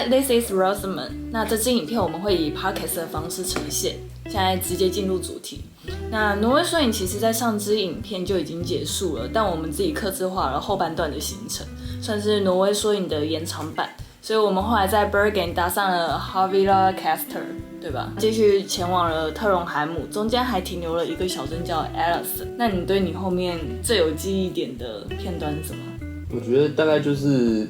，This is Rosamund。那这支影片我们会以 podcast 的方式呈现。现在直接进入主题。那挪威缩影其实在上支影片就已经结束了，但我们自己客制化了后半段的行程，算是挪威缩影的延长版。所以我们后来在 Bergen 搭上了 Havila Caster， 对吧？继续前往了特隆海姆，中间还停留了一个小镇叫 Ellison。那你对你后面最有记忆点的片段是什么？我觉得大概就是，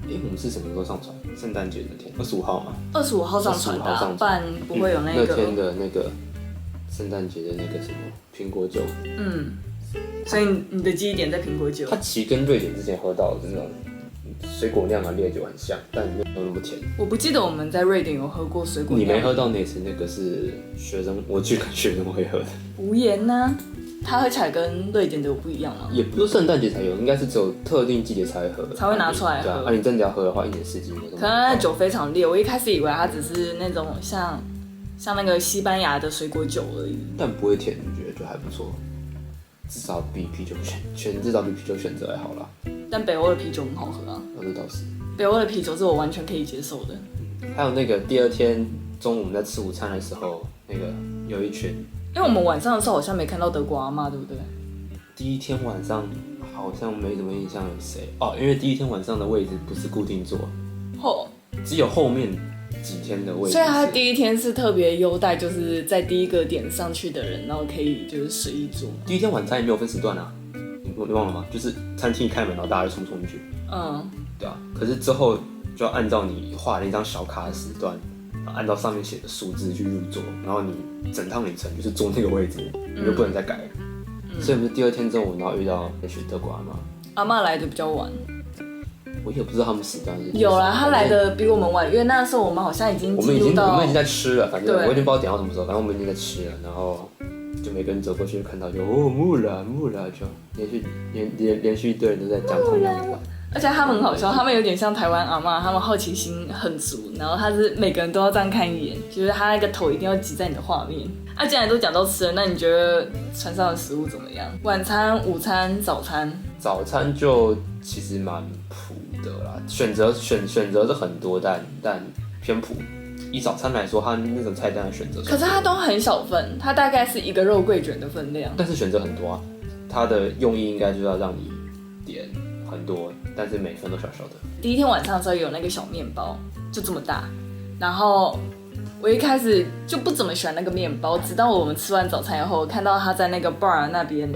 我们是什么时候上传？圣诞节那天，25号嘛。25号上传的，不然不会有那个。那天的那个圣诞节的那个什么苹果酒。所以你的记忆点在苹果酒。它其实跟瑞典之前喝到的这种水果酿的烈酒很像，但没有那么甜。我不记得我们在瑞典有喝过水果酿。你没喝到那次，那个是学生，我去跟学生会喝的。无盐呢？它喝起来跟瑞典的有不一样吗？也不是圣诞节才有，应该是只有特定季节才会喝，才会拿出来喝。对啊，你真的要喝的话，一年四季都。可能那酒非常烈，我一开始以为它只是那种像那个西班牙的水果酒而已，但不会甜，我觉得就还不错，至少比啤酒至少比啤酒选择还好啦。但北欧的啤酒很好喝啊，这倒是。北欧的啤酒是我完全可以接受的。还有那个第二天中午我们在吃午餐的时候，那个有一群。因为我们晚上的时候好像没看到德国阿嬷，对不对？第一天晚上好像没什么印象有谁哦，因为第一天晚上的位置不是固定座，只有后面几天的位置。所以他第一天是特别优待，就是在第一个点上去的人，然后可以就是随意坐。第一天晚餐也没有分时段啊，你忘了吗？就是餐厅一开门，然后大家就冲进去。对啊。可是之后就要按照你画的那张小卡的时段。按照上面写的数字去入座，然后你整趟旅程就是坐那个位置，你就不能再改。所以我们是第二天中午，然后遇到那群德国阿嬷。阿嬷来的比较晚，我也不知道他们时段是。有啦，她来的比我们晚，因为那时候我们好像已经进入到我们已经在吃了，反正我已经不知道点到什么时候，反正我们已经在吃了，然后就每个人走过去就看到就木了，就连续一堆人都在讲同样的话。而且他们很好笑，他们有点像台湾阿嬷，他们好奇心很足，然后他是每个人都要这样看一眼，就是他那个头一定要挤在你的画面。既然都讲到吃了，那你觉得船上的食物怎么样？晚餐、午餐、早餐？早餐就其实蛮普的啦，选择是很多，但偏普。以早餐来说，它那种菜单的选择，可是它都很小份，它大概是一个肉桂卷的分量，但是选择很多啊。它的用意应该就是要让你点很多，但是每份都小小的。第一天晚上的时候有那个小面包，就这么大，然后我一开始就不怎么喜欢那个面包，直到我们吃完早餐以后，看到他在那个 bar 那边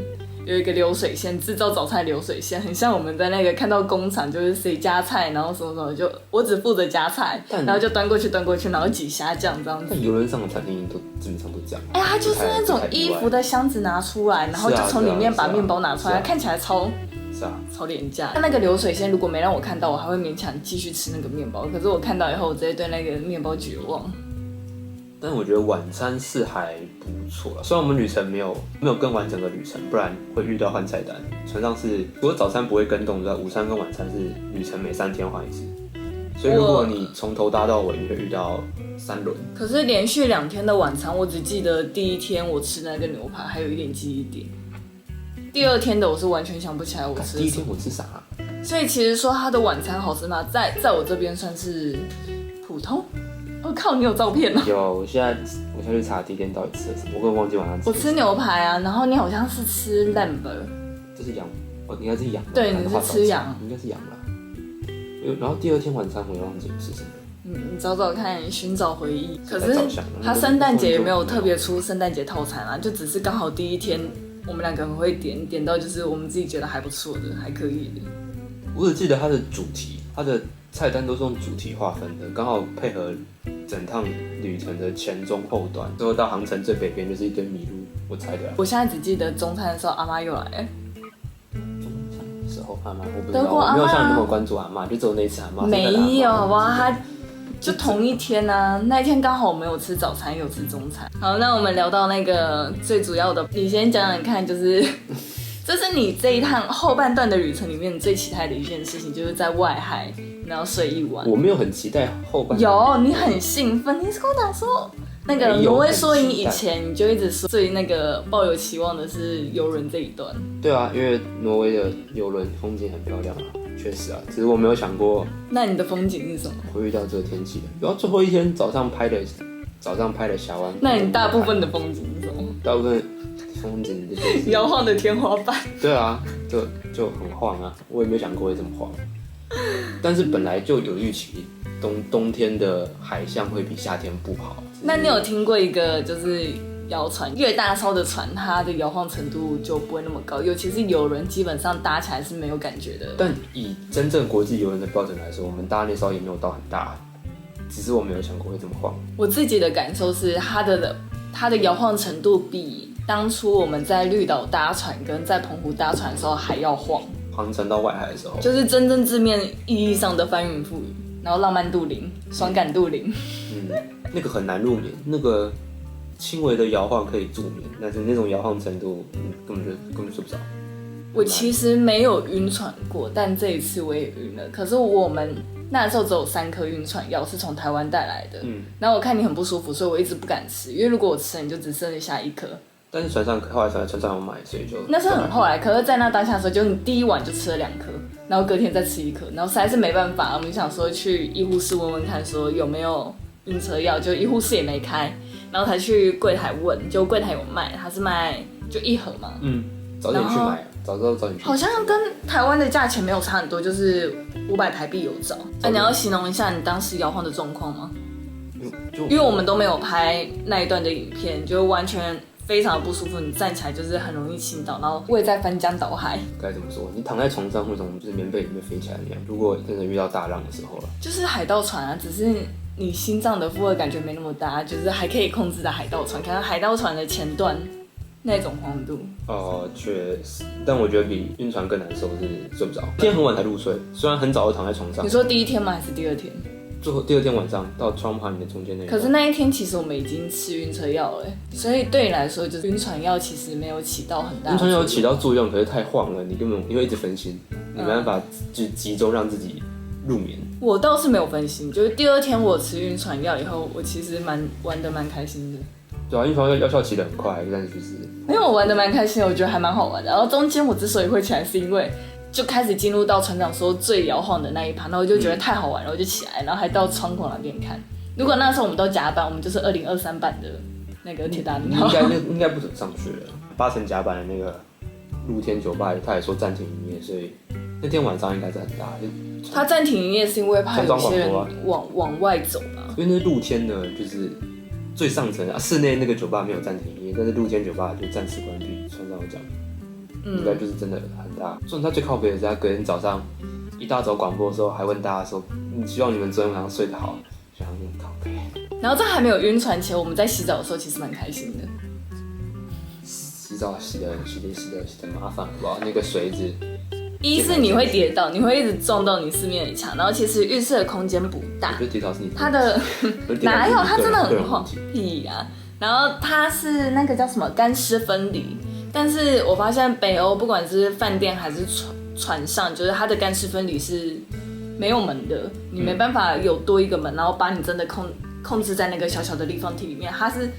有一个流水线，制造早餐流水线，很像我们在那个看到工厂，就是谁夹菜，然后什么什么，就我只负责夹菜，然后就端过去，然后挤虾酱这样子。但游轮上的餐厅都基本上都这样。他就是那种衣服的箱子拿出来，然后就从里面把面包拿出来，看起来超廉价。那个流水线如果没让我看到，我还会勉强继续吃那个面包。可是我看到以后，我直接对那个面包绝望。但我觉得晚餐是还不错啦，虽然我们旅程没有跟完整个旅程，不然会遇到换菜单。船上是除了早餐不会跟动之外，午餐跟晚餐是旅程每3天换一次。所以如果你从头搭到尾，你会遇到3轮。可是连续2天的晚餐，我只记得第一天我吃那个牛排，还有一点记忆点。第二天的我是完全想不起来我吃什么。第一天我吃啥所以其实说他的晚餐好吃吗？在我这边算是普通。我靠，你有照片吗？有，我现在去查第一天到底吃了什么，我根本忘记晚上吃。我吃牛排啊，然后你好像是吃 lamb。这是羊，应该是羊。对，你是吃羊。应该是羊啦。然后第二天晚餐我也忘记吃什么。你找找看，寻找回忆。可是他圣诞节也没有特别出圣诞节套餐啊，就只是刚好第一天我们2个人会点到就是我们自己觉得还不错的，还可以的。我只记得它的主题，它的菜单都是用主题划分的，刚好配合整趟旅程的前中后段。最后到航程最北边就是一堆麋鹿，我猜的。我现在只记得中餐的时候阿妈又来了。中餐的时候阿妈我不知道，德国阿嬷我没有像你那么关注阿妈，就只有那一次阿妈。没有好不好？他就同一天啊，那一天刚好我们有吃早餐，有吃中餐。好，那我们聊到那个最主要的，你先讲讲看，就是这是你这一趟后半段的旅程里面最期待的一件事情，就是在外海然后睡一晚。我没有很期待后半段。有，你很兴奋，你是跟我讲说那个挪威缩影以前你就一直说最那个抱有期望的是游轮这一段。对啊，因为挪威的游轮风景很漂亮啊，确实啊，只是我没有想过。那你的风景是什么？会遇到这个天气的。然后最后一天早上拍的峡湾。那你大部分的风景是什么？大部分风景就是摇晃的天花板。对啊，就很晃啊，我也没有想过会这么晃。但是本来就有预期，冬天的海象会比夏天不好。那你有听过一个就是摇船，越大艘的船，它的摇晃程度就不会那么高，尤其是游轮，基本上搭起来是没有感觉的。但以真正国际游轮的标准来说，我们搭那艘也没有到很大，只是我没有想过会这么晃。我自己的感受是，它的摇晃程度比当初我们在绿岛搭船跟在澎湖搭船的时候还要晃。航程到外海的时候，就是真正字面意义上的翻云覆雨，然后浪漫度零，爽感度零。那个很难入眠，那个轻微的摇晃可以助眠，但是那种摇晃程度，根本就睡不着。我其实没有晕船过，但这一次我也晕了。可是我们那时候只有3颗晕船药，是从台湾带来的。然后我看你很不舒服，所以我一直不敢吃，因为如果我吃了，你就只剩下1颗。但是后来船上有买，所以就那是很后来。可是，在那当下的时候，就你第一晚就吃了2颗，然后隔天再吃1颗，然后实在是没办法，我们想说去医护室问问看，说有没有晕车药，就医护室也没开，然后才去柜台问，就柜台有卖，他是卖就1盒嘛。早点去买，早点去买。好像跟台湾的价钱没有差很多，就是500台币有找。你要形容一下你当时摇晃的状况吗？因为我们都没有拍那一段的影片，就完全非常的不舒服，你站起来就是很容易倾倒，然后胃在翻江倒海。该怎么说？你躺在床上会从就是棉被里面飞起来那样。如果真的遇到大浪的时候了，就是海盗船啊，只是你心脏的负荷感觉没那么大，就是还可以控制的海盗船。可能海盗船的前段那种晃度。确实，但我觉得比晕船更难受是睡不着。今天很晚才入睡，虽然很早就躺在床上。你说第一天吗？还是第2天？最后第2天晚上到窗旁里面中间那一段。可是那一天其实我们已经吃晕车药了，所以对你来说，就是晕船药其实没有起到很大的作用。晕船药有起到作用，可是太晃了，你会一直分心，你没办法就集中让自己入眠。我倒是没有分心，就是第2天我吃晕船药以后，我其实玩得蛮开心的。对啊，晕船药效起得很快，但是就是因为我玩得蛮开心的，我觉得还蛮好玩的。然后中间我之所以会起来，是因为就开始进入到船长说最摇晃的那一趴，然后我就觉得太好玩了，我就起来，然后还到窗口那边看。如果那时候我们都甲板，我们就是2023版的那个铁达尼号，应该不准上去了。8层甲板的那个露天酒吧，他也说暂停营业，所以那天晚上应该是很大。他暂停营业是因为怕有些人往外走吧？因为那是露天的，就是最上层室内那个酒吧没有暂停营业，但是露天酒吧就暂时关闭。船长有讲。应该就是真的很大。所以他最靠北的是他隔天早上一大早广播的时候还问大家说，希望你们昨天晚上睡得好，就很靠北。然后在还没有晕船前，我们在洗澡的时候其实蛮开心的。洗澡洗的麻烦，好不好？那个水子，一是你会跌倒，你会一直撞到你四面的墙，然后其实浴室的空间不大。我觉得跌倒是你它的哪有？它真的很晃，屁呀！然后它是那个叫什么干湿分离。但是我发现北欧不管是饭店还是船上，就是它的干湿分离是没有门的，你没办法有多一个门，然后把你真的控制在那个小小的立方体里面，它是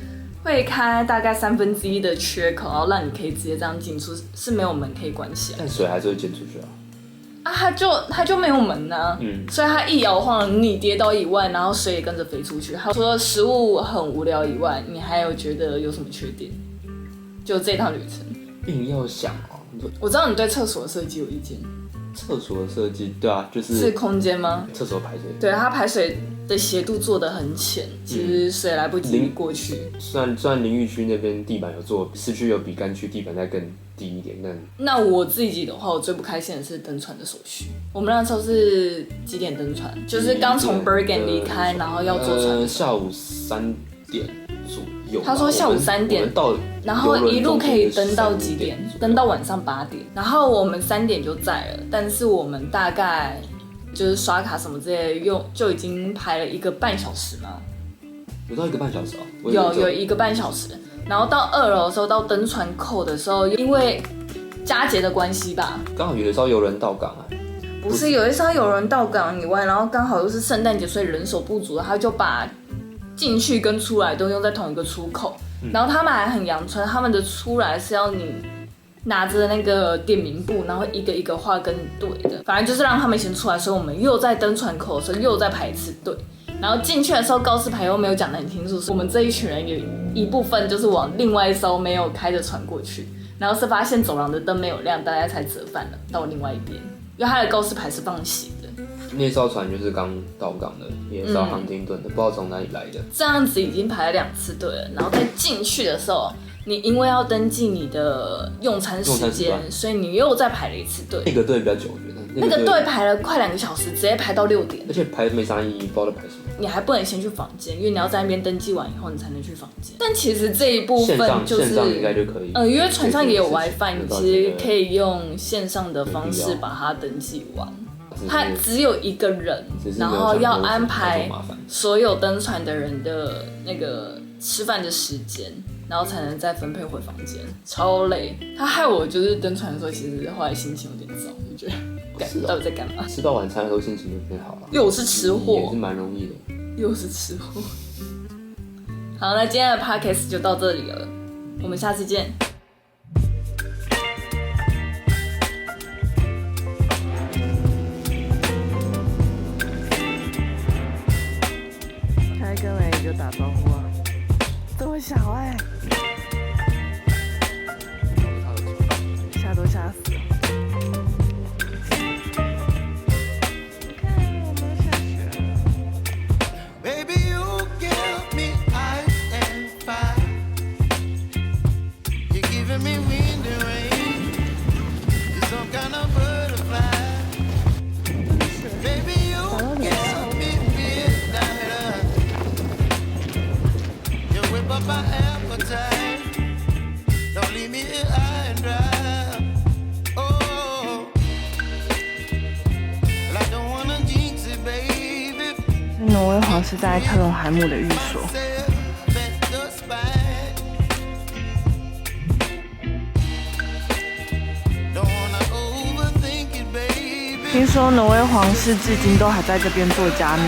会开大概1/3的缺口，然后让你可以直接这样进出，是没有门可以关起来。但水还是会溅出去啊。它就没有门啊，所以它一摇晃，你跌倒以外，然后水也跟着飞出去。除了食物很无聊以外，你还有觉得有什么缺点？就这趟旅程，硬要想我知道你对厕所的设计有意见。厕所的设计，对啊，是空间吗？厕所排水，对，它排水的斜度做得很浅，其实水来不及过去。虽然淋浴区那边地板有做，市区有比干区地板再更低一点，那我自己的话，我最不开心的是登船的手续。我们那时候是几点登船？就是刚从 Bergen 离开，然后要坐船。下午3点左右。他说下午3点，然后一路可以登到几点？登到晚上8点。然后我们3点就在了，但是我们大概就是刷卡什么之类的，就已经排了1个半小时嘛。有到1个半小时啊？有1个半小时。然后到2楼的时候，到登船口的时候，因为佳节的关系吧，刚好有的时候有人到港啊。不是，有一艘有人到港以外，然后刚好又是圣诞节，所以人手不足，他就把进去跟出来都用在同一个出口，然后他们还很阳春，他们的出来是要你拿着那个点名簿，然后一个一个画跟你对的，反正就是让他们先出来，所以我们又在登船口的时候又在排一次队。然后进去的时候，告示牌又没有讲得很清楚，我们这一群人有一部分就是往另外一艘没有开的船过去，然后是发现走廊的灯没有亮，大家才折返了到另外一边，因为它的告示牌是放斜的。那艘船就是刚到港的，也是到航丁顿的，不知道从哪里来的。这样子已经排了2次队了，然后在进去的时候，你因为要登记你的用餐时间，所以你又再排了1次队。那个队比较久，我觉得。那个队排了快2个小时，直接排到6点。而且排没啥意义，不知道在排什么。你还不能先去房间，因为你要在那边登记完以后，你才能去房间。但其实这一部分就是线上应该就可以。因为船上也有 WiFi， 你其实可以用线上的方式把它登记完。它只有1个人，然后要安排所有登船的人的那个吃饭的时间，然后才能再分配回房间，超累。它害我就是登船的时候，其实后来心情有点糟，就觉得到底在干嘛？吃到晚餐的时候心情就变好了。又是吃货，也是蛮容易的。又是吃货。好，那今天的 podcast 就到这里了，我们下次见。开跟美就打招呼啊，这么小吓都吓死了。挪威皇室在特隆海姆的寓所。听说挪威皇室至今都还在这边做加冕。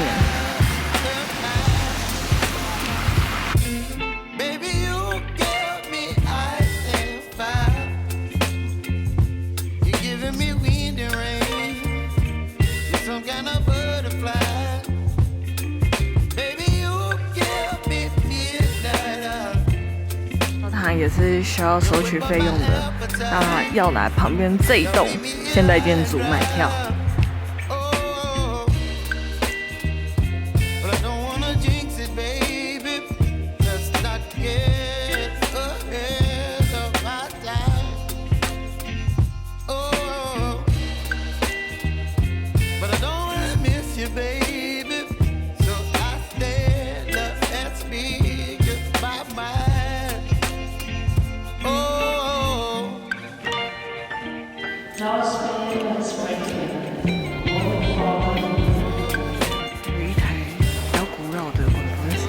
也是需要收取费用的，那要来旁边这一栋现代建筑买票。有一台比较古老的广播机。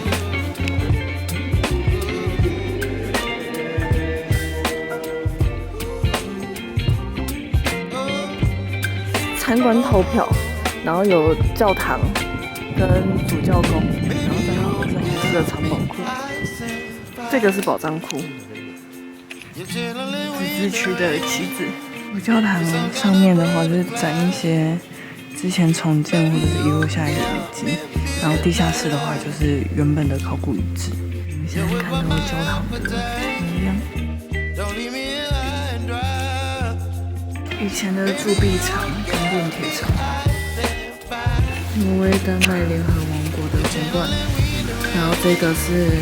参观投票，然后有教堂跟主教宫，然后再有这个藏宝库，这个是宝藏库，自治区的旗子。主教堂上面的话就是展一些之前重建或者是遗落下来的遗迹，然后地下室的话就是原本的考古遗址。我们现在看到教堂的模样，以前的铸币厂跟炼铁厂，挪威丹麦联合王国的中段，然后这个是